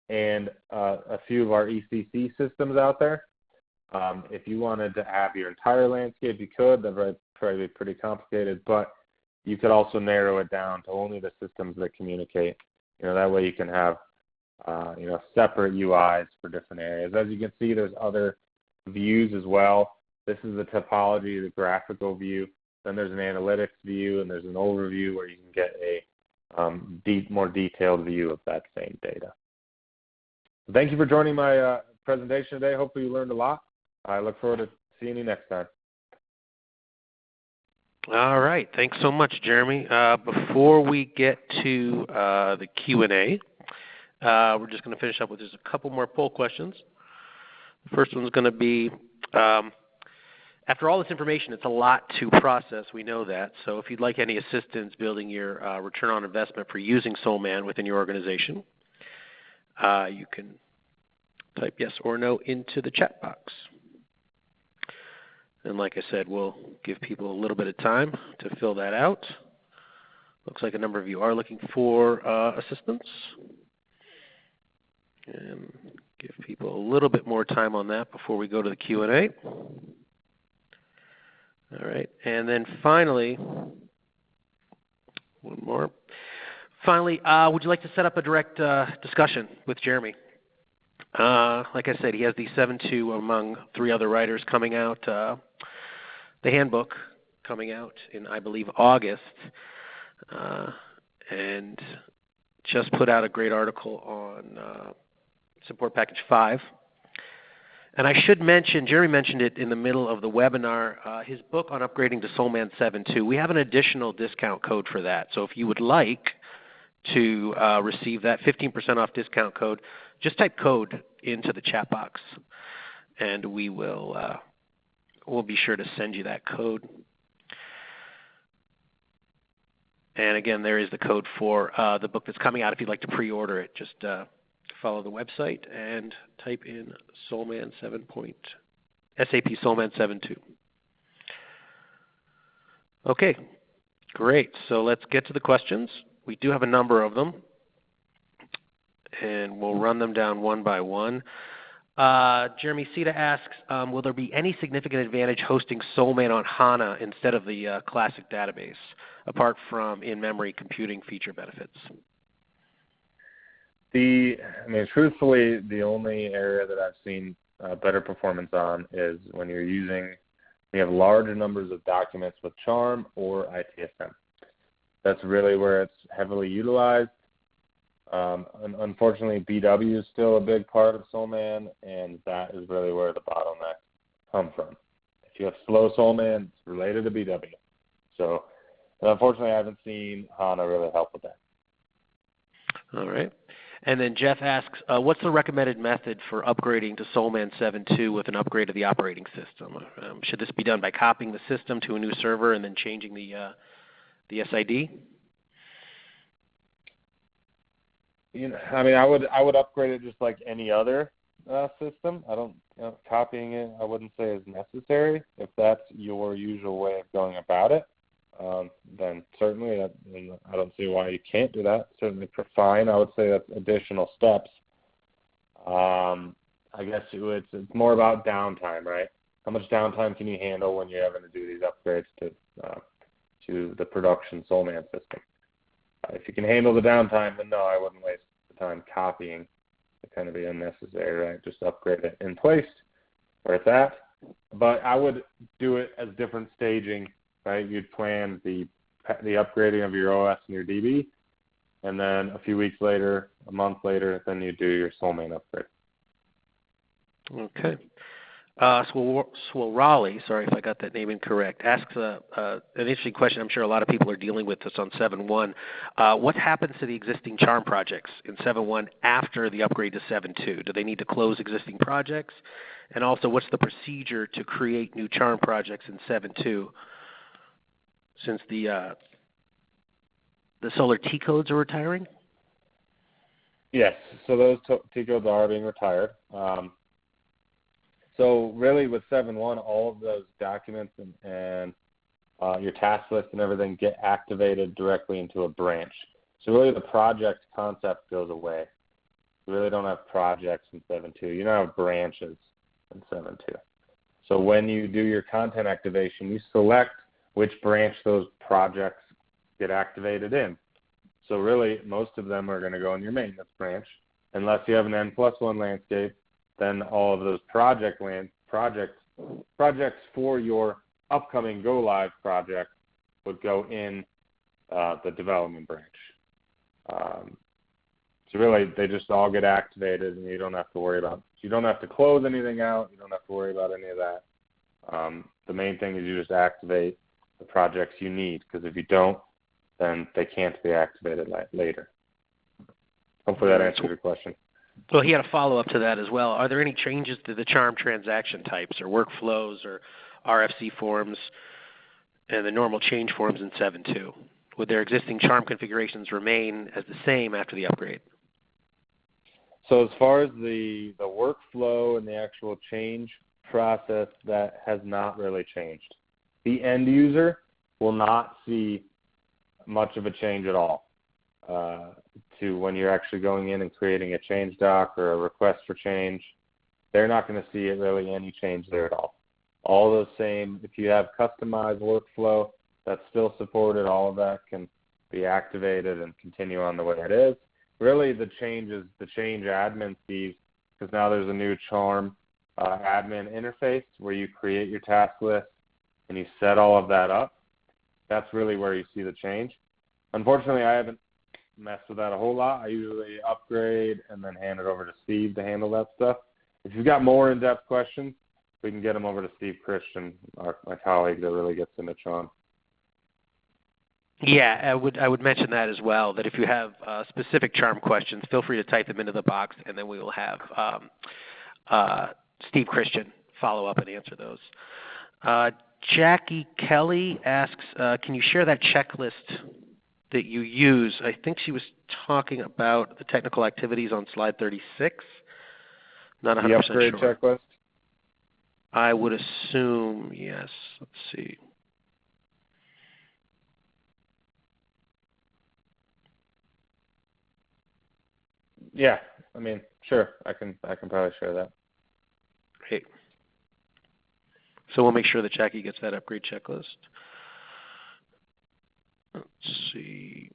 and a few of our ECC systems out there. If you wanted to have your entire landscape, you could. That would probably be pretty complicated, but you could also narrow it down to only the systems that communicate. That way you can have, separate UIs for different areas. As you can see, there's other views as well. This is the topology, the graphical view. Then there's an analytics view, and there's an overview where you can get a more detailed view of that same data. So thank you for joining my presentation today. Hopefully you learned a lot. I look forward to seeing you next time. All right. Thanks so much, Jeremy. Before we get to the Q&A, we're just going to finish up with just a couple more poll questions. The first one's going to be, after all this information, it's a lot to process. We know that. So if you'd like any assistance building your return on investment for using Soulman within your organization, you can type yes or no into the chat box. And like I said, we'll give people a little bit of time to fill that out. Looks like a number of you are looking for assistance. And give people a little bit more time on that before we go to the Q&A. All right. And then finally, one more. Finally, would you like to set up a direct discussion with Jeremy? Like I said, he has the 7.2 among 3 other writers coming out, the handbook coming out in, I believe, August, and just put out a great article on Support Package 5. And I should mention, Jeremy mentioned it in the middle of the webinar, his book on upgrading to Soulman 7.2. We have an additional discount code for that. So if you would like to receive that 15% off discount code, just type code into the chat box, and we will we'll be sure to send you that code. And again, there is the code for the book that's coming out if you'd like to pre-order it. Just follow the website and type in Soulman 7. SAP Soulman 7.2. Okay, great. So let's get to the questions. We do have a number of them, and we'll run them down one by one. Jeremy Sita asks, will there be any significant advantage hosting Soulman on HANA instead of the classic database, apart from in-memory computing feature benefits? Truthfully, the only area that I've seen better performance on is when you have large numbers of documents with Charm or ITSM. That's really where it's heavily utilized. Unfortunately, BW is still a big part of Soulman, and that is really where the bottlenecks come from. If you have slow Soulman, it's related to BW. So, unfortunately, I haven't seen HANA really help with that. All right. And then Jeff asks, what's the recommended method for upgrading to Soulman 7.2 with an upgrade of the operating system? Should this be done by copying the system to a new server and then changing the SID? I would upgrade it just like any other system. I don't copying it, I wouldn't say is necessary. If that's your usual way of going about it, then certainly I don't see why you can't do that. Certainly fine. I would say that's additional steps. I guess it's more about downtime, right? How much downtime can you handle when you're having to do these upgrades to the production Soulman system? If you can handle the downtime, then no, I wouldn't waste the time copying. It kind of be unnecessary, right? Just upgrade it in place where it's at. But I would do it as different staging, right? You'd plan the the upgrading of your OS and your DB, and then a few weeks later, a month later, then you do your Soulmate upgrade. Okay. Swirali, sorry if I got that name incorrect, asks an interesting question. I'm sure a lot of people are dealing with this on 7.1. What happens to the existing charm projects in 7.1 after the upgrade to 7.2? Do they need to close existing projects? And also, what's the procedure to create new charm projects in 7.2 since the solar T codes are retiring? Yes, so those T codes are being retired. So really with 7.1, all of those documents and your task list and everything get activated directly into a branch. So really the project concept goes away. You really don't have projects in 7.2. You don't have branches in 7.2. So when you do your content activation, you select which branch those projects get activated in. So really most of them are going to go in your maintenance branch. Unless you have an N+1 landscape, then all of those projects for your upcoming go live project would go in the development branch. So really, they just all get activated, and you don't have to worry about. You don't have to close anything out. You don't have to worry about any of that. The main thing is you just activate the projects you need, because if you don't, then they can't be activated later. Hopefully that answers your question. Well, he had a follow-up to that as well. Are there any changes to the charm transaction types or workflows or RFC forms and the normal change forms in 7.2? Would their existing charm configurations remain as the same after the upgrade? So as far as the workflow and the actual change process, that has not really changed. The end user will not see much of a change at all to when you're actually going in and creating a change doc or a request for change. They're not going to see it really any change there at all. All the same, if you have customized workflow that's still supported, all of that can be activated and continue on the way it is. Really the change is the change admin sees, because now there's a new charm admin interface where you create your task list and you set all of that up. That's really where you see the change. Unfortunately, I haven't messed with that a whole lot. I usually upgrade and then hand it over to Steve to handle that stuff. If you've got more in-depth questions, we can get them over to Steve Christian, my colleague that really gets into charm. Yeah, I would mention that as well, that if you have specific charm questions, feel free to type them into the box, and then we will have Steve Christian follow up and answer those. Jackie Kelly asks, can you share that checklist that you use? I think she was talking about the technical activities on slide 36. Not 100% the upgrade sure. Checklist? I would assume, yes. Let's see. Yeah, I mean, sure. I can probably share that. Great. So we'll make sure that Jackie gets that upgrade checklist. Let's see.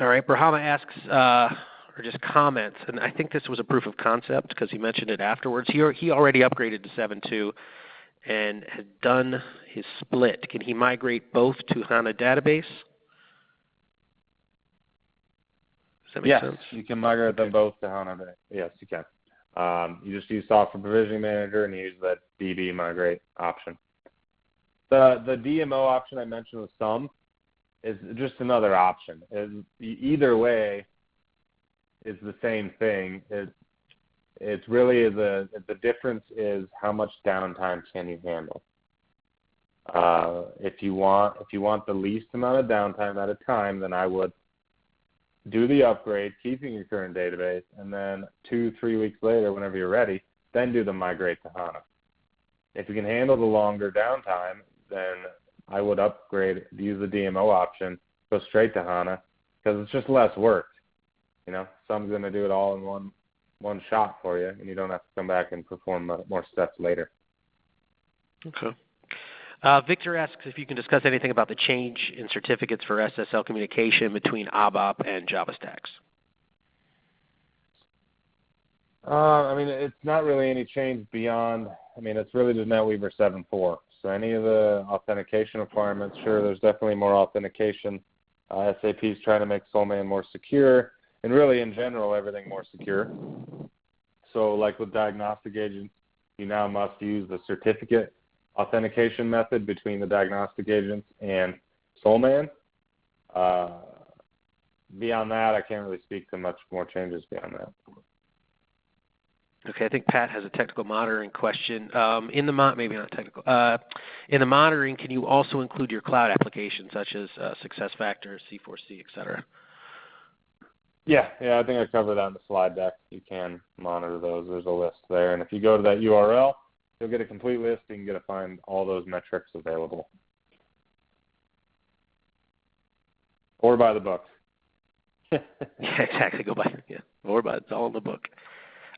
All right, Brahma asks, or just comments, and I think this was a proof of concept because he mentioned it afterwards. He already upgraded to 7.2 and had done his split. Can he migrate both to HANA database? Does that make sense? Yes, you can migrate them both to HANA. Yes, you can. You just use Software Provisioning Manager and you use that DB migrate option. The DMO option I mentioned with some is just another option. Either way is the same thing. It's really the difference is how much downtime can you handle. If you want the least amount of downtime at a time, then I would do the upgrade, keeping your current database, and then 2-3 weeks later, whenever you're ready, then do the migrate to HANA. If you can handle the longer downtime, then I would upgrade, use the DMO option, go straight to HANA, because it's just less work. You know, someone's going to do it all in one shot for you, and you don't have to come back and perform more steps later. Okay. Victor asks if you can discuss anything about the change in certificates for SSL communication between ABAP and JavaStacks. I mean, it's not really any change beyond, I mean, it's really just NetWeaver 7.4. So any of the authentication requirements, sure, there's definitely more authentication. SAP is trying to make Soulman more secure, and really in general, everything more secure. So like with diagnostic agents, you now must use the certificate authentication method between the diagnostic agents and Soulman. Beyond that, I can't really speak to much more changes beyond that. Okay, I think Pat has a technical monitoring question. Maybe not technical. In the monitoring, can you also include your cloud applications such as SuccessFactors, C4C, et cetera? Yeah, I think I covered that in the slide deck. You can monitor those. There's a list there. And if you go to that URL, you'll get a complete list. You can get to find all those metrics available. Or buy the book. Yeah, exactly. It's all in the book.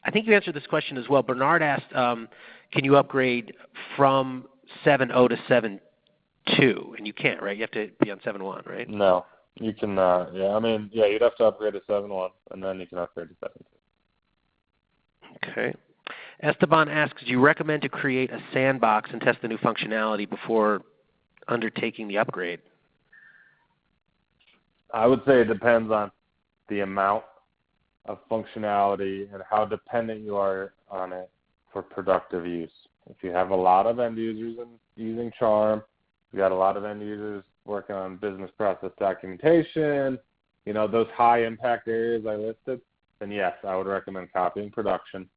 I think you answered this question as well. Bernard asked, can you upgrade from 7.0 to 7.2? And you can't, right? You have to be on 7.1, right? No, you cannot. You'd have to upgrade to 7.1, and then you can upgrade to 7.2. Okay. Esteban asks, do you recommend to create a sandbox and test the new functionality before undertaking the upgrade? I would say it depends on the amount of functionality and how dependent you are on it for productive use. If you have a lot of end users using Charm, you got a lot of end users working on business process documentation, those high impact areas I listed, then yes, I would recommend copying production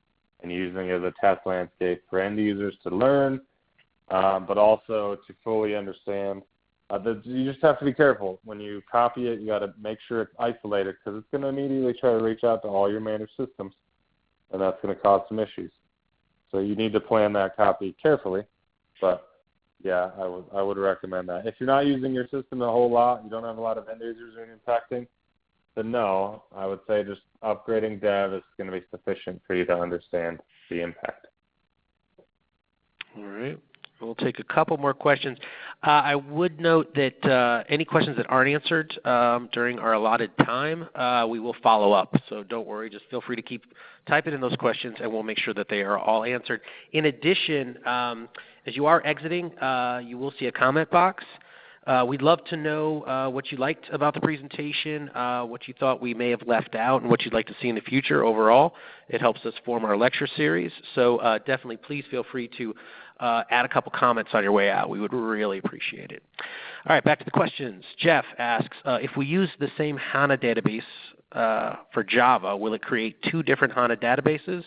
and using it as a test landscape for end users to learn, but also to fully understand. You just have to be careful. When you copy it, you got to make sure it's isolated because it's going to immediately try to reach out to all your managed systems, and that's going to cause some issues. So you need to plan that copy carefully. But yeah, I would recommend that. If you're not using your system a whole lot, you don't have a lot of end users impacting, then no, I would say just upgrading dev is going to be sufficient for you to understand the impact. All right. We'll take a couple more questions. I would note that any questions that aren't answered during our allotted time, we will follow up. So don't worry. Just feel free to keep typing in those questions, and we'll make sure that they are all answered. In addition, as you are exiting, you will see a comment box. We'd love to know what you liked about the presentation, what you thought we may have left out, and what you'd like to see in the future overall. It helps us form our lecture series. So definitely please feel free to add a couple comments on your way out. We would really appreciate it. All right, back to the questions. Jeff asks, if we use the same HANA database for Java, will it create two different HANA databases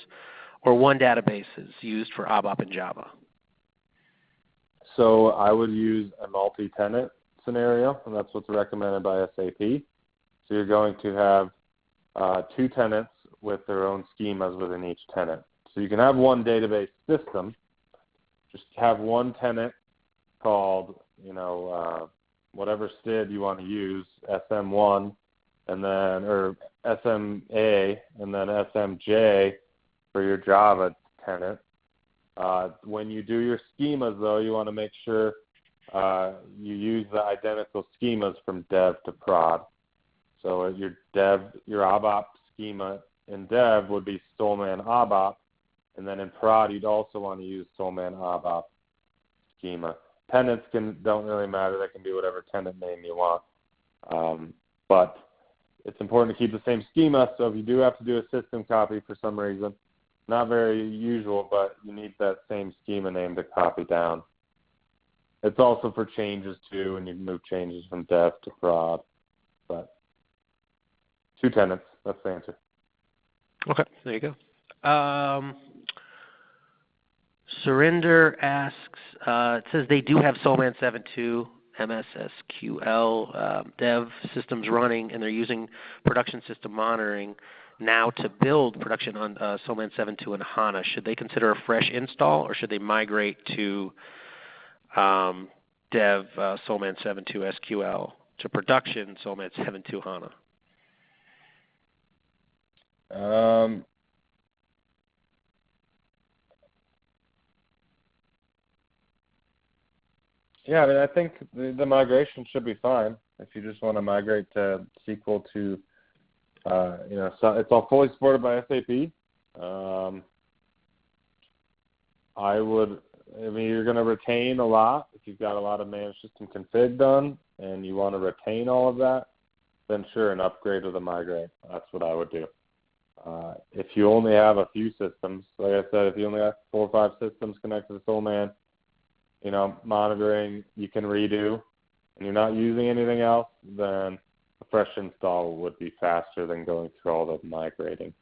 or one database is used for ABAP and Java? So I would use a multi-tenant scenario, and that's what's recommended by SAP. So you're going to have two tenants with their own schemas within each tenant. So you can have one database system, just have one tenant called, whatever STID you want to use, SM1, and then, or SMA, and then SMJ for your Java tenant. When you do your schemas, though, you want to make sure you use the identical schemas from dev to prod. So your ABAP schema in dev would be Soulman ABAP, and then in prod, you'd also want to use Soulman ABAP schema. Tenants don't really matter. They can be whatever tenant name you want. But it's important to keep the same schema, so if you do have to do a system copy for some reason, not very usual, but you need that same schema name to copy down. It's also for changes, too, and you can move changes from dev to prod. But two tenants, that's the answer. Okay, there you go. Surinder asks, it says they do have Soulman 7.2, MSSQL dev systems running, and they're using production system monitoring now to build production on Soulman 7.2 and HANA. Should they consider a fresh install, or should they migrate to dev Soulman 7.2 SQL to production Soulman 7.2 HANA? Yeah, I mean, I think the migration should be fine if you just want to migrate to SQL to, so it's all fully supported by SAP. I would I mean, you're going to retain a lot. If you've got a lot of managed system config done and you want to retain all of that, then sure, an upgrade or the migrate. That's what I would do. If you only have a few systems, like I said, if you only have 4 or 5 systems connected to Soulman, monitoring you can redo, and you're not using anything else, then a fresh install would be faster than going through all the migrating.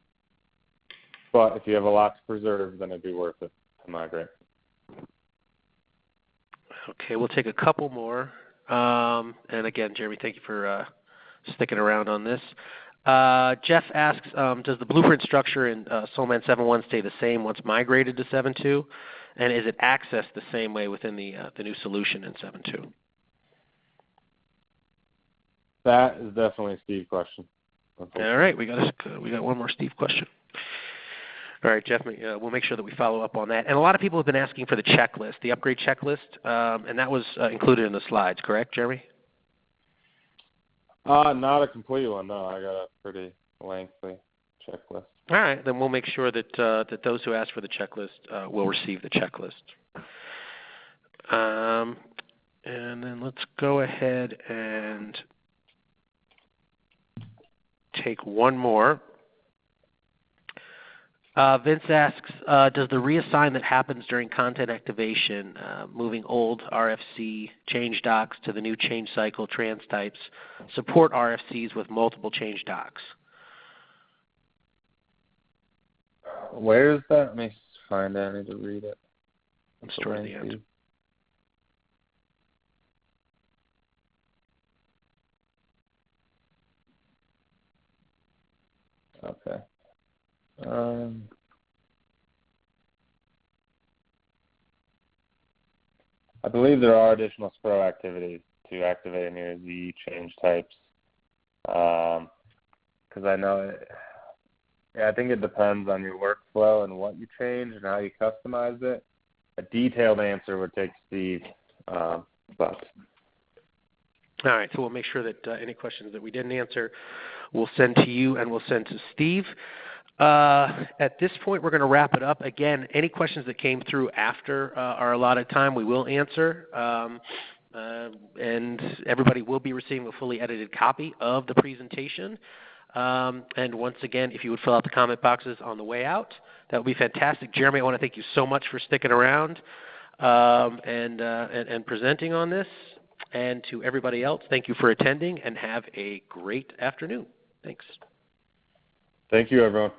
But if you have a lot to preserve, then it'd be worth it to migrate. Okay, we'll take a couple more. And again, Jeremy, thank you for sticking around on this. Jeff asks, does the blueprint structure in Soulman 7.1 stay the same once migrated to 7.2? And is it accessed the same way within the new solution in 7.2? That is definitely a Steve question. All right, we got one more Steve question. All right, Jeff, we'll make sure that we follow up on that. And a lot of people have been asking for the checklist, the upgrade checklist, and that was included in the slides, correct, Jeremy? Not a complete one, no. I got a pretty lengthy checklist. All right, then we'll make sure that that those who ask for the checklist will receive the checklist. And then let's go ahead and take one more. Vince asks, does the reassign that happens during content activation, moving old RFC change docs to the new change cycle trans types, support RFCs with multiple change docs? Where is that? Let me find it. I need to read it. It's toward the end. Okay. I believe there are additional Spro activities to activate any of the change types. Because I know I think it depends on your workflow and what you change and how you customize it. A detailed answer would take Steve, but. All right, so we'll make sure that any questions that we didn't answer, we'll send to you and we'll send to Steve. At this point, we're going to wrap it up. Again, any questions that came through after our allotted time, we will answer. And everybody will be receiving a fully edited copy of the presentation. And once again, if you would fill out the comment boxes on the way out, that would be fantastic. Jeremy, I want to thank you so much for sticking around and presenting on this. And to everybody else, thank you for attending and have a great afternoon. Thanks. Thank you, everyone.